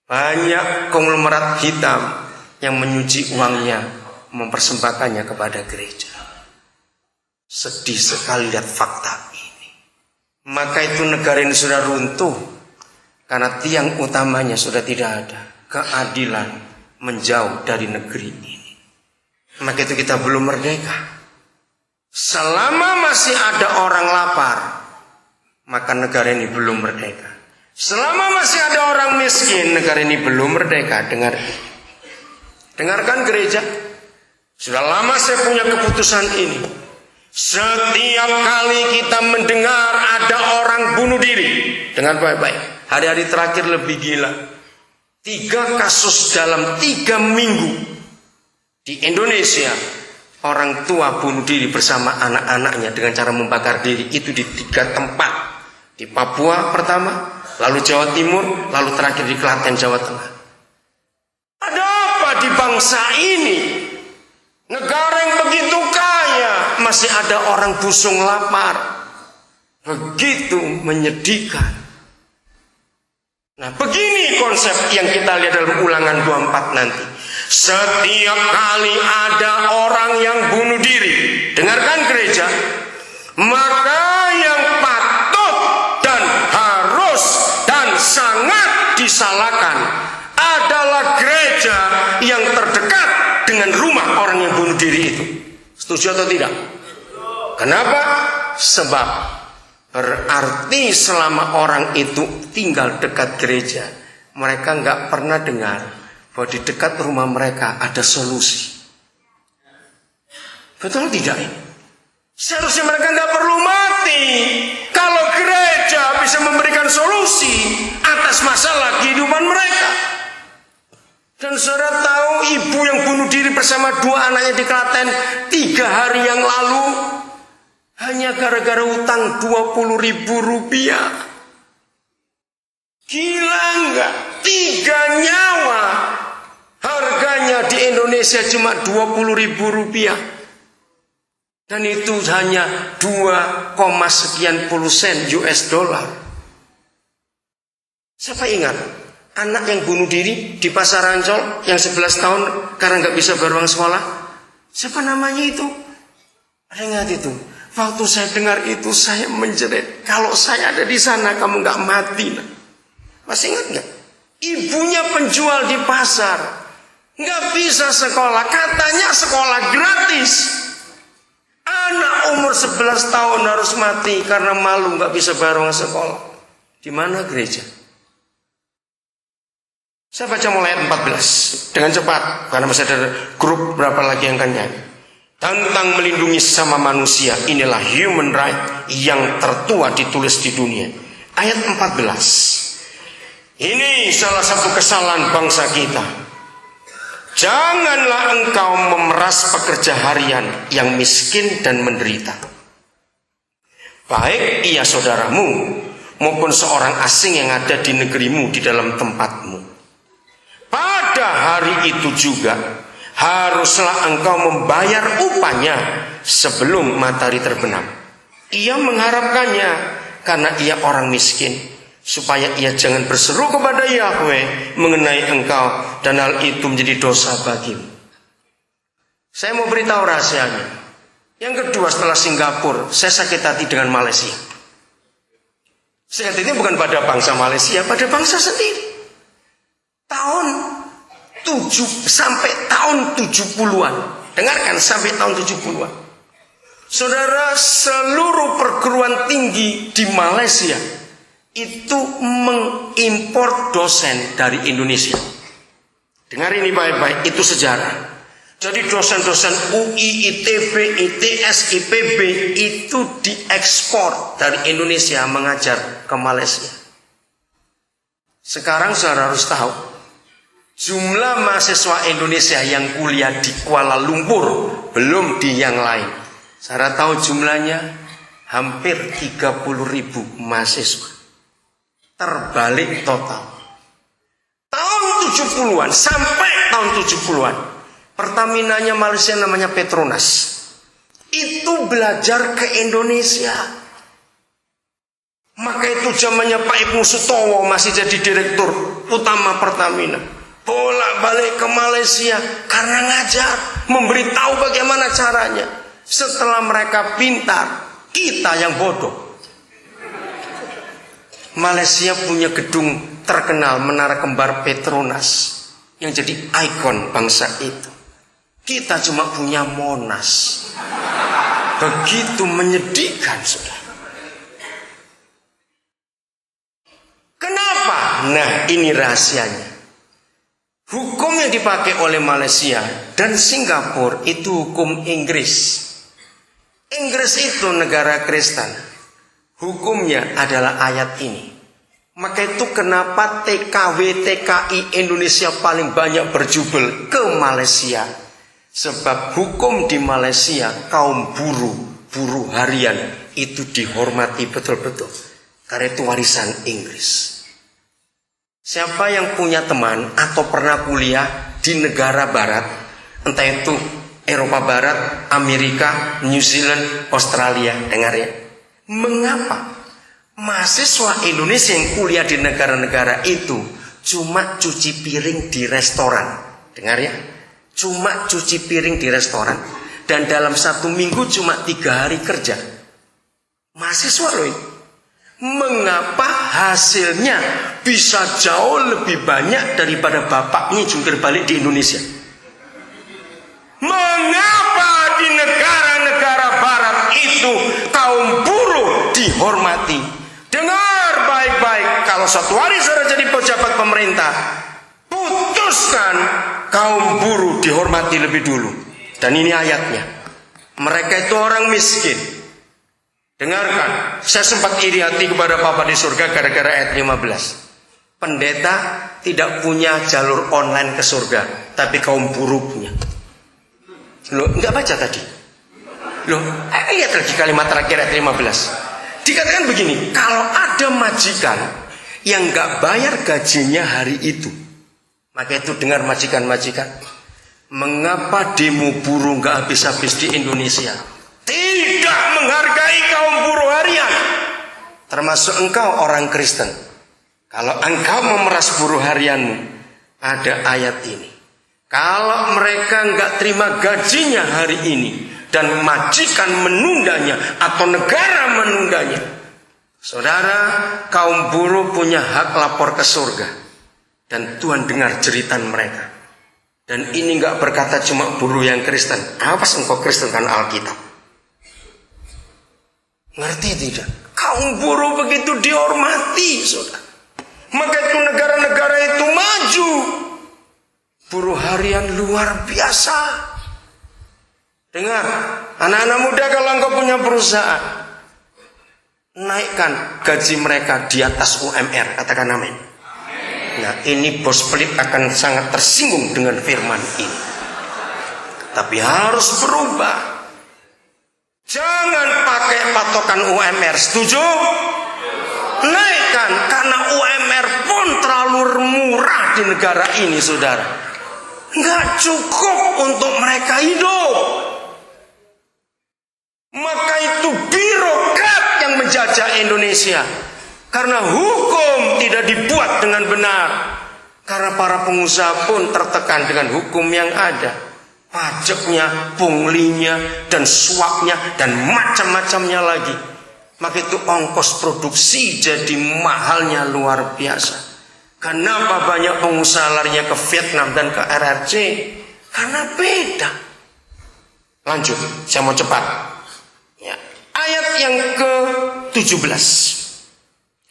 Banyak konglomerat hitam yang menyuci uangnya, mempersembahkannya kepada gereja. Sedih sekali lihat fakta ini. Maka itu negara ini sudah runtuh karena tiang utamanya sudah tidak ada. Keadilan menjauh dari negeri ini. Maka itu kita belum merdeka. Selama masih ada orang lapar, maka negara ini belum merdeka. Selama masih ada orang miskin, negara ini belum merdeka. Dengarkan gereja. Sudah lama saya punya keputusan ini. Setiap kali kita mendengar ada orang bunuh diri, dengar baik-baik. Hari-hari terakhir lebih gila. 3 kasus dalam 3 minggu di Indonesia. Orang tua bunuh diri bersama anak-anaknya dengan cara membakar diri. Itu di 3 tempat. Di Papua pertama, lalu Jawa Timur, lalu terakhir di Klaten, Jawa Tengah. Ada apa di bangsa ini? Negara yang begitu kaya, masih ada orang busung lapar. Begitu menyedihkan. Nah, begini konsep yang kita lihat dalam Ulangan 24 nanti. Setiap kali ada orang yang bunuh diri, dengarkan gereja, maka yang patut dan harus dan sangat disalahkan adalah gereja yang terdekat dengan rumah orang yang bunuh diri itu. Setuju atau tidak? Kenapa? Sebab berarti selama orang itu tinggal dekat gereja, mereka nggak pernah dengar bahwa di dekat rumah mereka ada solusi. Betul tidak? Seharusnya mereka nggak perlu mati kalau gereja bisa memberikan solusi atas masalah kehidupan mereka. Dan saudara tahu ibu yang bunuh diri bersama 2 anaknya di Klaten 3 hari yang lalu hanya gara-gara utang 20.000 rupiah. Gila enggak? 3 nyawa harganya di Indonesia cuma 20.000 rupiah. Dan itu hanya 2, sekian puluh sen US dollar. Siapa ingat anak yang bunuh diri di Pasar Ancol yang 11 tahun karena nggak bisa bayar uang sekolah? Siapa namanya itu? Ada ingat itu? Waktu saya dengar itu saya menjerit. Kalau saya ada di sana kamu nggak mati. Masih ingat nggak? Ibunya penjual di pasar, nggak bisa sekolah. Katanya sekolah gratis. Anak umur 11 tahun harus mati karena malu nggak bisa bayar uang sekolah. Di mana gereja? Saya baca mulai ayat 14 dengan cepat karena masih ada grup berapa lagi yang akan nyanyi. Tentang melindungi sesama manusia, inilah human right yang tertua ditulis di dunia. Ayat 14. Ini salah satu kesalahan bangsa kita. Janganlah engkau memeras pekerja harian yang miskin dan menderita, baik ia saudaramu maupun seorang asing yang ada di negerimu di dalam tempatmu. Pada hari itu juga haruslah engkau membayar upahnya sebelum matahari terbenam. Ia mengharapkannya karena ia orang miskin, supaya ia jangan berseru kepada Yahweh mengenai engkau dan hal itu menjadi dosa bagimu. Saya mau beritahu rahasianya. Yang kedua, setelah Singapura, saya sakit hati dengan Malaysia. Sakit hati bukan pada bangsa Malaysia, pada bangsa sendiri. Tahun 7 sampai tahun 70-an. Dengarkan, sampai tahun 70-an. Saudara, seluruh perguruan tinggi di Malaysia itu mengimpor dosen dari Indonesia. Dengar ini baik-baik, itu sejarah. Jadi dosen-dosen UI, ITB, ITS, IPB itu diekspor dari Indonesia mengajar ke Malaysia. Sekarang saudara harus tahu, jumlah mahasiswa Indonesia yang kuliah di Kuala Lumpur belum di yang lain. Saudara tahu jumlahnya hampir 30.000 mahasiswa. Terbalik total. Tahun 70-an sampai tahun 70-an, Pertaminanya Malaysia namanya Petronas. Itu belajar ke Indonesia. Maka itu zamannya Pak Ibnu Sutowo masih jadi direktur. utama Pertamina, bolak-balik ke Malaysia karena ngajar, memberitahu bagaimana caranya. Setelah mereka pintar, kita yang bodoh. Malaysia punya gedung terkenal, Menara Kembar Petronas, yang jadi ikon bangsa itu. Kita cuma punya Monas. Begitu menyedihkan, saudara. Kenapa? Nah, ini rahasianya. Hukum yang dipakai oleh Malaysia dan Singapura itu hukum Inggris. Inggris itu negara Kristen. Hukumnya adalah ayat ini. Maka itu kenapa TKW TKI Indonesia paling banyak berjubel ke Malaysia. Sebab hukum di Malaysia kaum buruh harian itu dihormati betul-betul. Karena itu warisan Inggris. Siapa yang punya teman atau pernah kuliah di negara barat, entah itu Eropa Barat, Amerika, New Zealand, Australia, dengar ya. Mengapa mahasiswa Indonesia yang kuliah di negara-negara itu cuma cuci piring di restoran? Dengar ya, cuma cuci piring di restoran. Dan dalam 1 minggu cuma 3 hari kerja. Mahasiswa loh ini. Mengapa hasilnya bisa jauh lebih banyak daripada bapaknya jungkir balik di Indonesia? Mengapa di negara-negara barat itu kaum buruh dihormati? Dengar baik-baik, kalau suatu hari saudara jadi pejabat pemerintah, putuskan kaum buruh dihormati lebih dulu. Dan ini ayatnya. Mereka itu orang miskin. Dengarkan, saya sempat iri hati kepada Papa di surga gara-gara ayat 15. Pendeta tidak punya jalur online ke surga, tapi kaum buruh punya. Loh, enggak baca tadi? Loh, lihat lagi kalimat terakhir ayat 15. Dikatakan begini, kalau ada majikan yang enggak bayar gajinya hari itu, maka itu dengar majikan-majikan, mengapa demo buruh enggak habis-habis di Indonesia? Tidak menghargai kaum buruh harian, termasuk engkau orang Kristen. Kalau engkau memeras buruh harianmu, ada ayat ini. Kalau mereka enggak terima gajinya hari ini dan majikan menundanya atau negara menundanya, saudara, kaum buruh punya hak lapor ke surga. Dan Tuhan dengar jeritan mereka. Dan ini enggak berkata cuma buruh yang Kristen. Awas engkau Kristen kan Alkitab. Ngerti tidak? Kaum buruh begitu dihormati, saudara. Maka itu negara-negara itu maju. Buruh harian luar biasa. Dengar, anak-anak muda, kalau engkau punya perusahaan, naikkan gaji mereka di atas UMR, katakan amin. Nah, ini bos pelit akan sangat tersinggung dengan firman ini. Tapi harus berubah. Jangan pakai patokan UMR, setuju? Naikkan, karena UMR pun terlalu murah di negara ini, saudara. Nggak cukup untuk mereka hidup. Maka itu birokrat yang menjajah Indonesia. Karena hukum tidak dibuat dengan benar. Karena para pengusaha pun tertekan dengan hukum yang ada. Pajaknya, punglinya, dan suapnya, dan macam-macamnya lagi. Maka itu ongkos produksi jadi mahalnya luar biasa. Kenapa banyak pengusaha larinya ke Vietnam dan ke RRC? Karena beda. Lanjut, saya mau cepat. Ya. Ayat yang ke-17.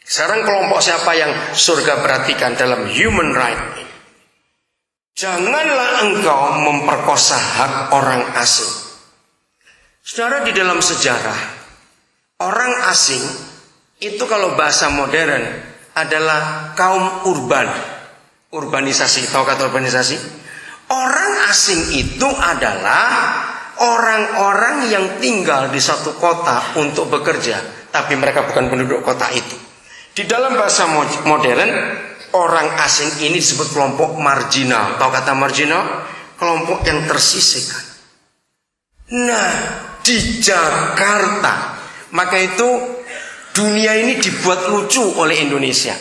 Sekarang kelompok siapa yang surga perhatikan dalam human right? Janganlah engkau memperkosa hak orang asing. Saudara, di dalam sejarah, orang asing itu kalau bahasa modern adalah kaum urban. Urbanisasi, tahu kata urbanisasi? Orang asing itu adalah orang-orang yang tinggal di satu kota untuk bekerja, tapi mereka bukan penduduk kota itu. Di dalam bahasa modern, orang asing ini disebut kelompok marginal. Tahu kata marginal? Kelompok yang tersisihkan. Nah, di Jakarta, maka itu dunia ini dibuat lucu oleh Indonesia.